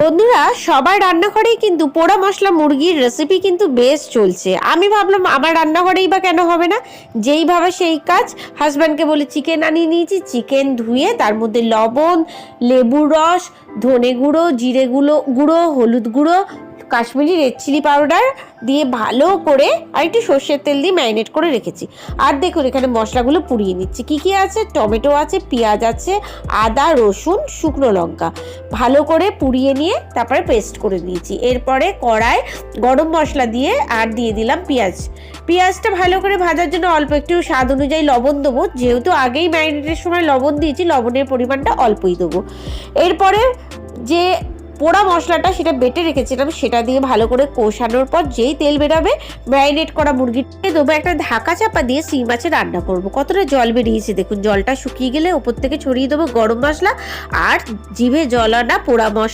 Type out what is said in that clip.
বন্ধুরা, সবার রান্নাঘরেই কিন্তু পোড়া মশলা মুরগির রেসিপি কিন্তু বেশ চলছে। আমি ভাবলাম আমার রান্নাঘরেই বা কেন হবে না। যেইভাবে সেই কাজ। হাজব্যান্ডকে বলে চিকেন আনিয়ে নিয়েছি। চিকেন ধুয়ে তার মধ্যে লবণ, লেবুর রস, ধনে গুঁড়ো, জিরে গুঁড়ো, হলুদ গুঁড়ো, কাশ্মীরি রেড চিলি পাউডার দিয়ে ভালো করে আর একটু সর্ষের তেল দিয়ে ম্যারিনেট করে রেখেছি। আর দেখুন এখানে মশলাগুলো পুড়িয়ে নিচ্ছি। কি কি আছে? টমেটো আছে, পেঁয়াজ আছে, আদা, রসুন, শুকনো লঙ্কা ভালো করে পুড়িয়ে নিয়ে তারপরে পেস্ট করে নিয়েছি। এরপরে কড়ায় গরম মশলা দিয়ে আর দিয়ে দিলাম পেঁয়াজটা ভালো করে ভাজার জন্য অল্প একটু স্বাদ অনুযায়ী লবণ দেবো। যেহেতু আগেই ম্যারিনেটের সময় লবণ দিয়েছি, লবণের পরিমাণটা অল্পই দেবো। এরপরে যে পোড়া মশলাটা সেটা বেটে রেখেছিলাম সেটা দিয়ে ভালো করে কষানোর পর যেই তেল বেরোবে ম্যারিনেট করা মুরগিটাকে দেবো। একটা ঢাকা চাপা দিয়ে শিং মাছে রান্না করবো। কতটা জল বেরিয়েছে দেখুন। জলটা শুকিয়ে গেলে ওপর থেকে ছড়িয়ে দেবো গরম মশলা আর জিভে জল আনা পোড়া মশলা।